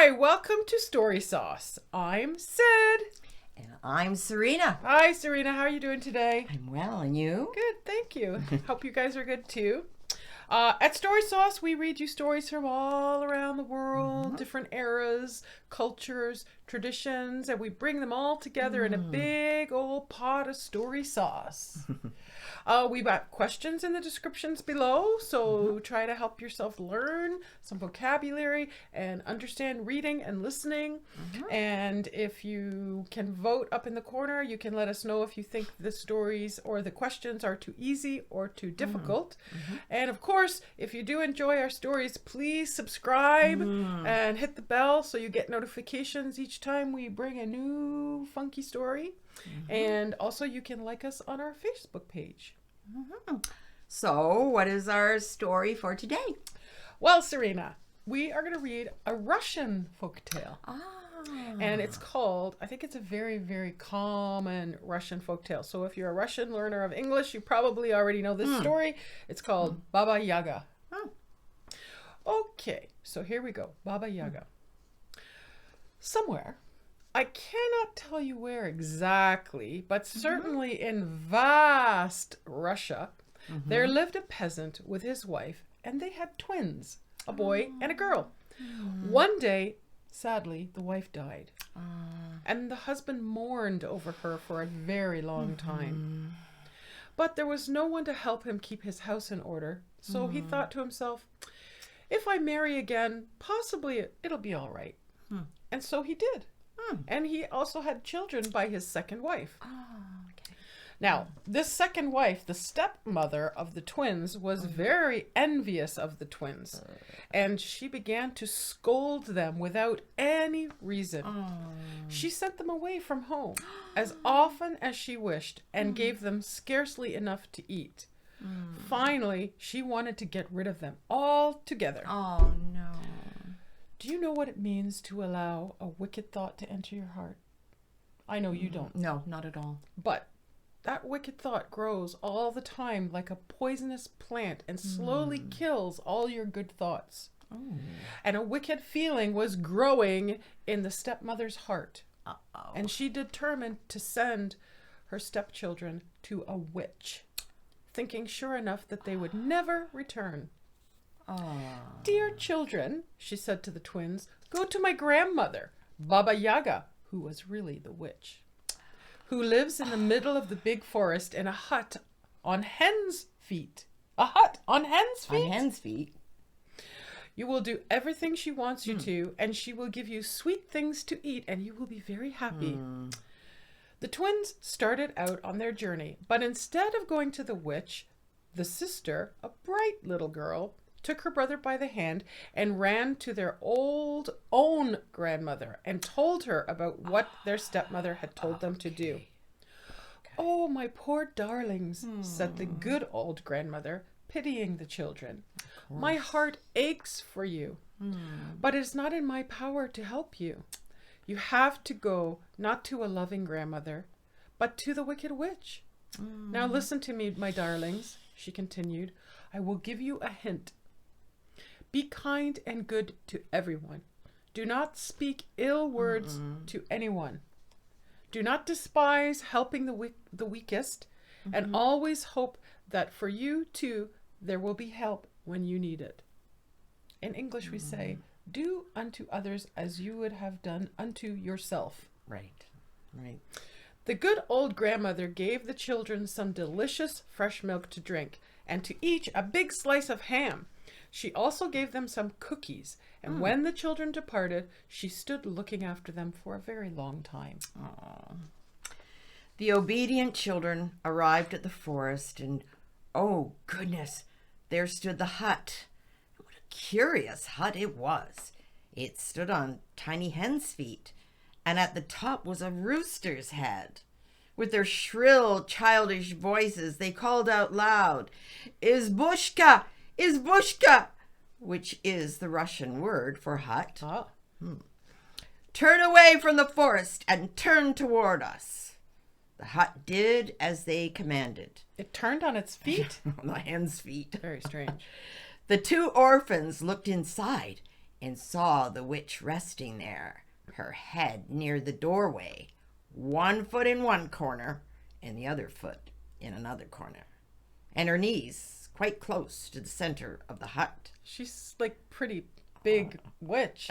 Hi, welcome to Story Sauce. I'm Sid. And I'm Serena. Hi, Serena. How are you doing today? I'm well, and you? Good, thank you. Hope you guys are good too. At Story Sauce, we read you stories from all around the world, different eras, cultures, traditions, and we bring them all together in a big old pot of story sauce. We've got questions in the descriptions below, so try to help yourself learn some vocabulary and understand reading and listening. And if you can vote up in the corner, you can let us know if you think the stories or the questions are too easy or too difficult. And of course, if you do enjoy our stories, please subscribe and hit the bell so you get notifications each time we bring a new funky story. And also you can like us on our Facebook page. So, what is our story for today? Well, Serena, we are going to read a Russian folktale. And it's called, I think it's a very, very common Russian folktale. So if you're a Russian learner of English, you probably already know this story. It's called Baba Yaga. Okay, so here we go. Baba Yaga. Somewhere, I cannot tell you where exactly, but certainly in vast Russia, there lived a peasant with his wife, and they had twins, a boy and a girl. One day, sadly, the wife died, and the husband mourned over her for a very long time. But there was no one to help him keep his house in order, so he thought to himself, if I marry again, possibly it'll be all right. And so he did. And he also had children by his second wife. Now, this second wife, the stepmother of the twins, was very envious of the twins. And she began to scold them without any reason. She sent them away from home as often as she wished and gave them scarcely enough to eat. Finally, she wanted to get rid of them altogether. Oh, no. Do you know what it means to allow a wicked thought to enter your heart? I know you don't. No, not at all. But that wicked thought grows all the time like a poisonous plant and slowly kills all your good thoughts. And a wicked feeling was growing in the stepmother's heart. And she determined to send her stepchildren to a witch, thinking sure enough that they would never return. Dear children, she said to the twins, go to my grandmother, Baba Yaga, who was really the witch, who lives in the middle of the big forest in a hut on hen's feet. A hut on hen's feet? On hen's feet. You will do everything she wants you to, and she will give you sweet things to eat, and you will be very happy. The twins started out on their journey, but instead of going to the witch, the sister, a bright little girl, took her brother by the hand and ran to their own grandmother and told her about what their stepmother had told them to do. Oh, my poor darlings, said the good old grandmother, pitying the children. My heart aches for you, but it is not in my power to help you. You have to go not to a loving grandmother, but to the wicked witch. Now listen to me, my darlings, she continued. I will give you a hint. Be kind and good to everyone. Do not speak ill words to anyone. Do not despise helping the weakest, and always hope that for you too there will be help when you need it. In English we say, do unto others as you would have done unto yourself. Right. The good old grandmother gave the children some delicious fresh milk to drink, and to each a big slice of ham. She also gave them some cookies, and when the children departed, she stood looking after them for a very long time. The obedient children arrived at the forest, and oh goodness, there stood the hut. What a curious hut it was. It stood on tiny hen's feet, and at the top was a rooster's head. With their shrill, childish voices, they called out loud, Izbushka! Izbushka! Which is the Russian word for hut. Turn away from the forest and turn toward us. The hut did as they commanded. It turned on its feet? On the hen's feet. Very strange. The two orphans looked inside, and saw the witch resting there, her head near the doorway, one foot in one corner and the other foot in another corner, and her knees quite close to the center of the hut. She's like pretty big witch.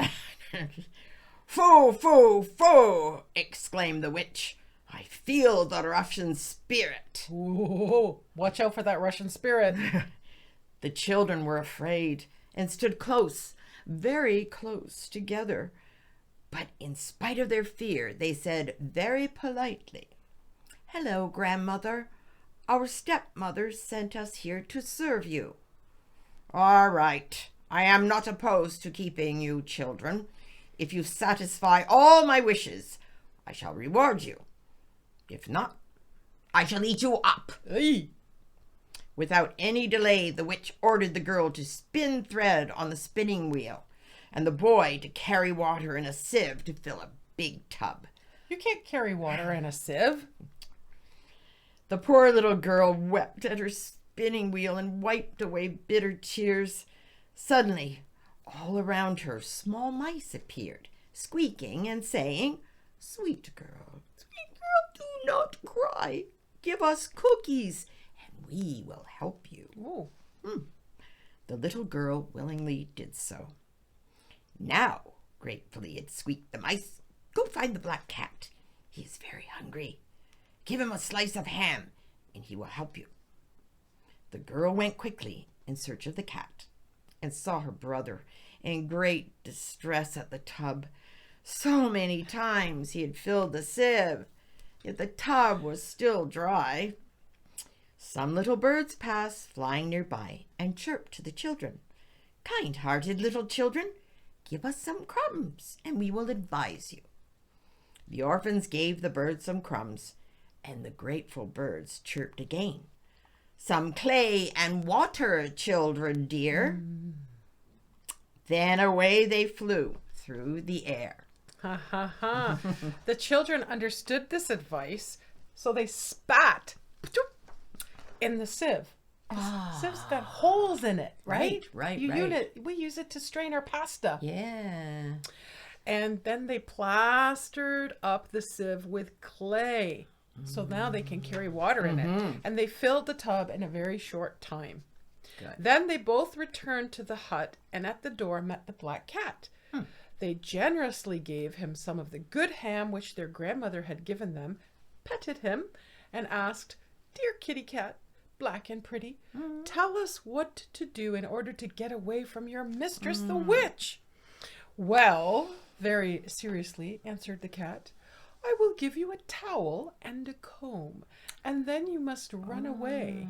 "Foo, foo, foo!" exclaimed the witch. "I feel the Russian spirit." Ooh, watch out for that Russian spirit. The children were afraid and stood close, very close together. But in spite of their fear, they said very politely, "Hello, grandmother. Our stepmother sent us here to serve you." "All right. I am not opposed to keeping you children. If you satisfy all my wishes, I shall reward you. If not, I shall eat you up." Hey. Without any delay, the witch ordered the girl to spin thread on the spinning wheel, and the boy to carry water in a sieve to fill a big tub. You can't carry water in a sieve. The poor little girl wept at her spinning wheel and wiped away bitter tears. Suddenly, all around her, small mice appeared, squeaking and saying, sweet girl, do not cry. Give us cookies, and we will help you." Ooh. The little girl willingly did so. "Now," gratefully had squeaked the mice, "go find the black cat. He is very hungry. Give him a slice of ham, and he will help you." The girl went quickly in search of the cat, and saw her brother in great distress at the tub. So many times he had filled the sieve, yet the tub was still dry. Some little birds passed flying nearby and chirped to the children. "Kind-hearted little children, give us some crumbs, and we will advise you." The orphans gave the birds some crumbs, and the grateful birds chirped again. "Some clay and water, children dear." Then away they flew through the air. Ha ha ha. The children understood this advice, so they spat in the sieve. Sieve's got holes in it, right? Right. We use it to strain our pasta. Yeah. And then they plastered up the sieve with clay. So now they can carry water in it. And they filled the tub in a very short time. Good. Then they both returned to the hut and at the door met the black cat. They generously gave him some of the good ham which their grandmother had given them, petted him, and asked, "Dear kitty cat, black and pretty, tell us what to do in order to get away from your mistress, the witch." "Well," very seriously answered the cat, "I will give you a towel and a comb, and then you must run away.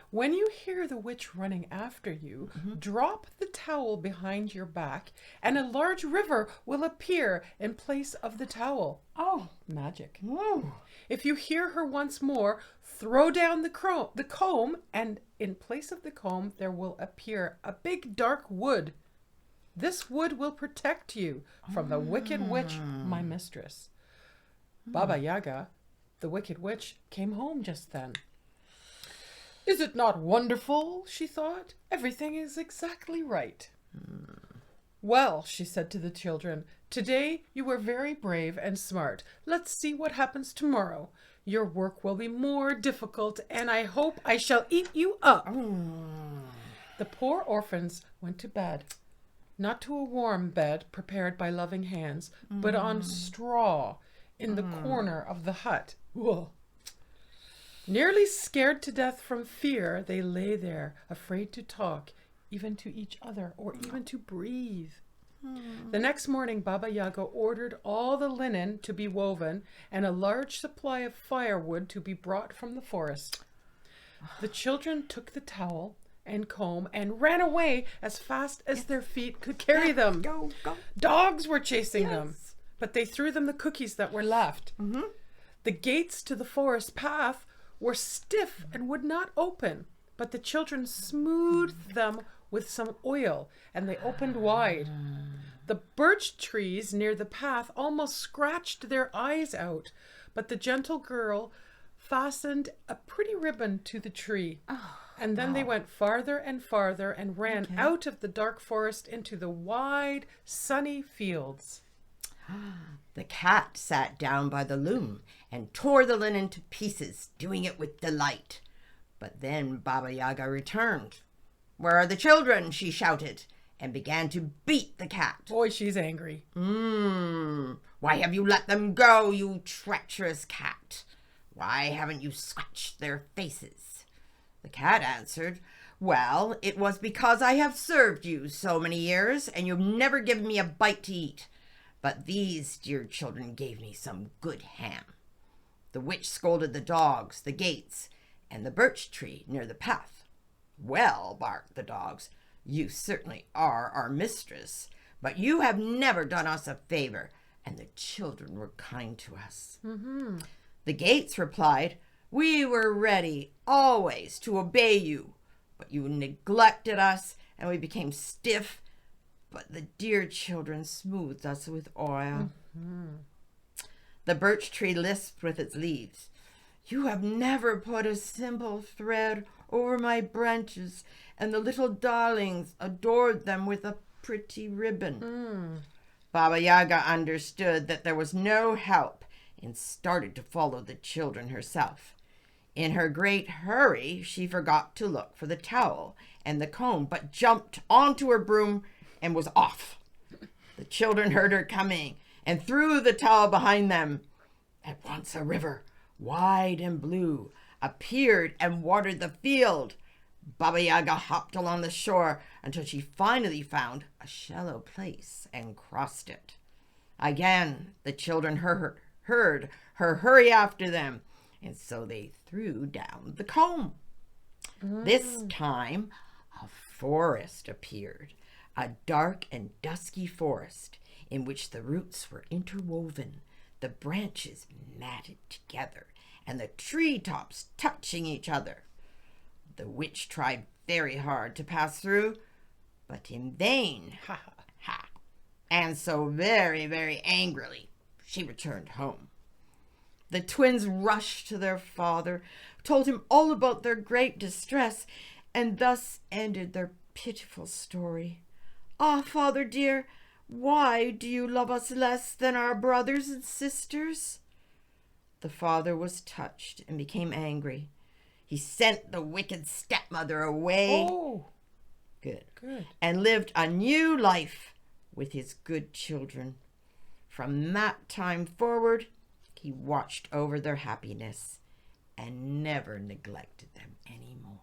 When you hear the witch running after you, drop the towel behind your back, and a large river will appear in place of the towel." Oh, Magic. ooh. "If you hear her once more, throw down the comb, and in place of the comb there will appear a big dark wood. This wood will protect you from the wicked witch, my mistress." Baba Yaga, the wicked witch, came home just then. "Is it not wonderful?" she thought. "Everything is exactly right." "Well," she said to the children, "today you were very brave and smart. Let's see what happens tomorrow. Your work will be more difficult, and I hope I shall eat you up." The poor orphans went to bed, not to a warm bed prepared by loving hands, but on straw in the corner of the hut. Whoa. Nearly scared to death from fear, they lay there, afraid to talk, even to each other, or even to breathe. The next morning, Baba Yaga ordered all the linen to be woven and a large supply of firewood to be brought from the forest. The children took the towel and comb and ran away as fast as their feet could carry them. Go. Dogs were chasing them, but they threw them the cookies that were left. The gates to the forest path were stiff and would not open, but the children smoothed them with some oil, and they opened wide. The birch trees near the path almost scratched their eyes out, but the gentle girl fastened a pretty ribbon to the tree. And then they went farther and farther and ran Okay. out of the dark forest into the wide, sunny fields. The cat sat down by the loom and tore the linen to pieces, doing it with delight. But then Baba Yaga returned. "Where are the children?" she shouted, and began to beat the cat. Boy, she's angry. Why have you let them go, you treacherous cat? Why haven't you scratched their faces?" The cat answered, "Well, it was because I have served you so many years, and you've never given me a bite to eat. But these dear children gave me some good ham." The witch scolded the dogs, the gates, and the birch tree near the path. "Well," barked the dogs, "you certainly are our mistress, but you have never done us a favor, and the children were kind to us." The gates replied, "We were ready always to obey you, but you neglected us, and we became stiff, but the dear children smoothed us with oil." The birch tree lisped with its leaves, "You have never put a simple thread over my branches, and the little darlings adored them with a pretty ribbon." Baba Yaga understood that there was no help and started to follow the children herself. In her great hurry, she forgot to look for the towel and the comb, but jumped onto her broom and was off. The children heard her coming and threw the towel behind them. At once a river, wide and blue, appeared and watered the field. Baba Yaga hopped along the shore until she finally found a shallow place and crossed it. Again, the children heard her hurry after them, and so they threw down the comb. This time, a forest appeared, a dark and dusky forest in which the roots were interwoven, the branches matted together, and the treetops touching each other. The witch tried very hard to pass through, but in vain. And so very, very angrily, she returned home. The twins rushed to their father, told him all about their great distress, and thus ended their pitiful story. "Ah, father dear, why do you love us less than our brothers and sisters?" The father was touched and became angry. He sent the wicked stepmother away. Oh, Good. good. And lived a new life with his good children. From that time forward, he watched over their happiness and never neglected them anymore.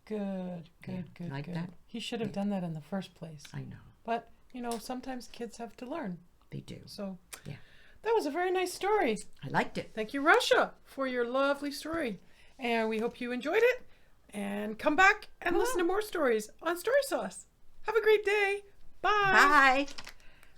Good, good, Yeah, good, like good. that? He should have done that in the first place. I know. But, sometimes kids have to learn. They do. So, Yeah. that was a very nice story. I liked it. Thank you, Russia, for your lovely story. And we hope you enjoyed it. And come back and listen to more stories on Story Sauce. Have a great day. Bye. Bye.